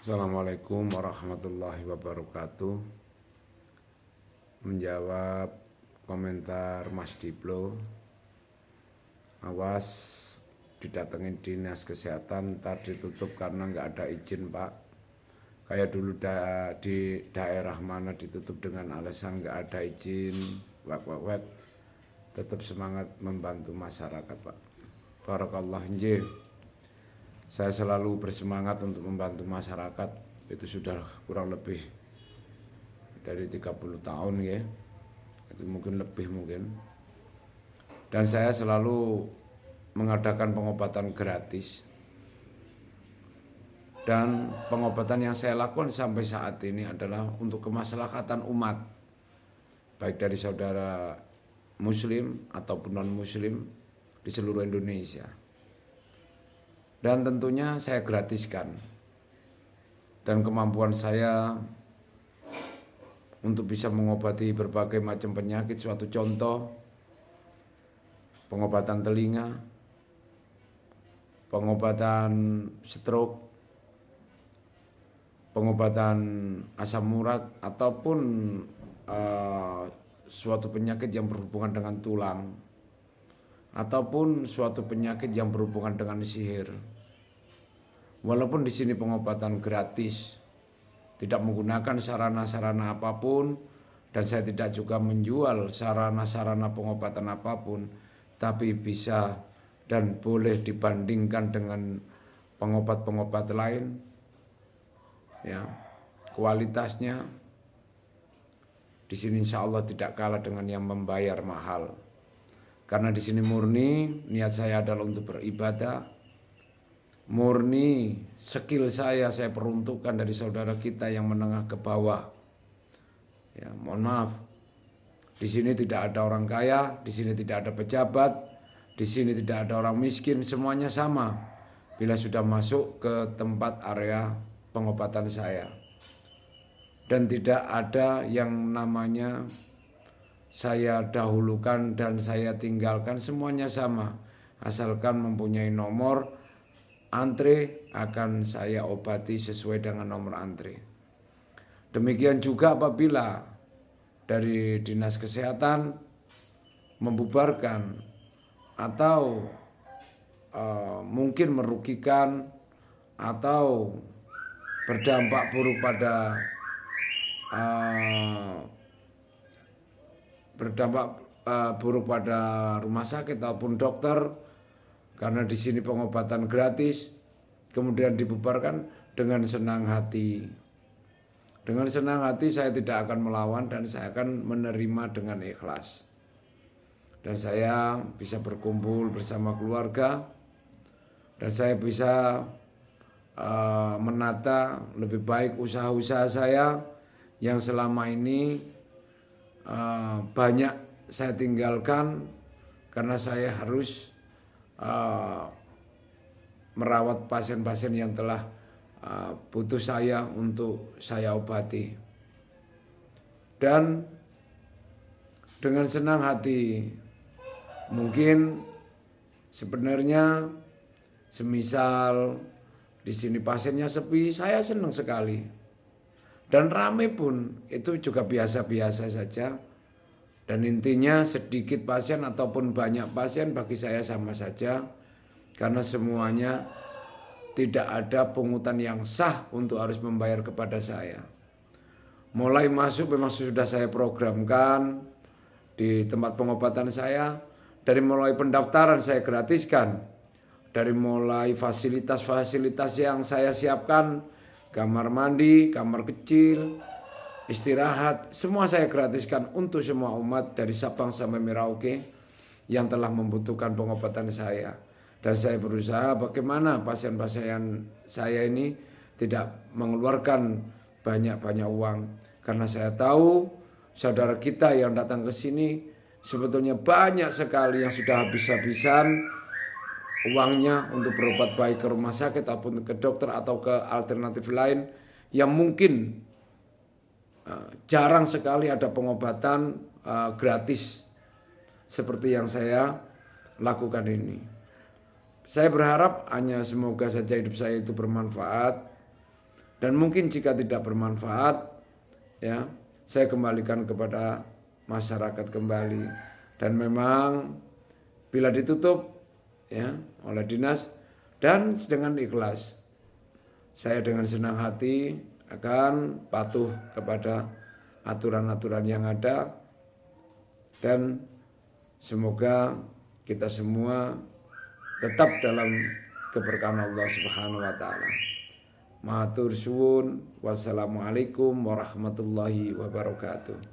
Assalamualaikum warahmatullahi wabarakatuh. Menjawab komentar Mas Diplo, awas didatengin dinas kesehatan ntar ditutup karena nggak ada izin Pak. Kayak dulu di daerah mana ditutup dengan alasan nggak ada izin, web. Tetap semangat membantu masyarakat Pak. Barakallah nggih. Saya selalu bersemangat untuk membantu masyarakat. Itu sudah kurang lebih dari 30 tahun ya. Itu mungkin lebih mungkin. Dan saya selalu mengadakan pengobatan gratis. Dan pengobatan yang saya lakukan sampai saat ini adalah untuk kemaslahatan umat. Baik dari saudara muslim ataupun non muslim di seluruh Indonesia. Dan tentunya saya gratiskan. Dan kemampuan saya untuk bisa mengobati berbagai macam penyakit, suatu contoh, pengobatan telinga, pengobatan stroke, pengobatan asam urat, ataupun suatu penyakit yang berhubungan dengan tulang, ataupun suatu penyakit yang berhubungan dengan sihir. Walaupun di sini pengobatan gratis, tidak menggunakan sarana-sarana apapun, dan saya tidak juga menjual sarana-sarana pengobatan apapun, tapi bisa dan boleh dibandingkan dengan pengobat-pengobat lain, ya, kualitasnya di sini insya Allah tidak kalah dengan yang membayar mahal. Karena di sini murni niat saya adalah untuk beribadah. Murni skill saya peruntukkan dari saudara kita yang menengah ke bawah. Ya, mohon maaf. Di sini tidak ada orang kaya, di sini tidak ada pejabat, di sini tidak ada orang miskin, semuanya sama. Bila sudah masuk ke tempat area pengobatan saya. Dan tidak ada yang namanya saya dahulukan dan saya tinggalkan, semuanya sama. Asalkan mempunyai nomor antre, akan saya obati sesuai dengan nomor antre. Demikian juga apabila dari dinas kesehatan membubarkan atau mungkin merugikan atau berdampak buruk pada rumah sakit ataupun dokter, karena di sini pengobatan gratis, kemudian dibubarkan, dengan senang hati. Dengan senang hati saya tidak akan melawan dan saya akan menerima dengan ikhlas. Dan saya bisa berkumpul bersama keluarga dan saya bisa menata lebih baik usaha-usaha saya yang selama ini banyak saya tinggalkan karena saya harus merawat pasien-pasien yang telah butuh saya untuk saya obati. Dan dengan senang hati, mungkin sebenarnya semisal di sini pasiennya sepi, saya senang sekali. Dan rame pun itu juga biasa-biasa saja. Dan intinya sedikit pasien ataupun banyak pasien bagi saya sama saja. Karena semuanya tidak ada pungutan yang sah untuk harus membayar kepada saya. Mulai masuk memang sudah saya programkan di tempat pengobatan saya. Dari mulai pendaftaran saya gratiskan. Dari mulai fasilitas-fasilitas yang saya siapkan, kamar mandi, kamar kecil, istirahat, semua saya gratiskan untuk semua umat dari Sabang sampai Merauke yang telah membutuhkan pengobatan saya. Dan saya berusaha bagaimana pasien-pasien saya ini tidak mengeluarkan banyak-banyak uang. Karena saya tahu saudara kita yang datang ke sini sebetulnya banyak sekali yang sudah habis-habisan uangnya untuk berobat baik ke rumah sakit ataupun ke dokter atau ke alternatif lain yang mungkin jarang sekali ada pengobatan gratis seperti yang saya lakukan ini. Saya berharap hanya semoga saja hidup saya itu bermanfaat Dan mungkin jika tidak bermanfaat, ya, saya kembalikan kepada masyarakat kembali. Dan memang bila ditutup, ya, oleh dinas dan dengan ikhlas, saya dengan senang hati akan patuh kepada aturan-aturan yang ada, dan semoga kita semua tetap dalam keberkahan Allah Subhanahu wa taala. Matur suwun. Wassalamualaikum warahmatullahi wabarakatuh.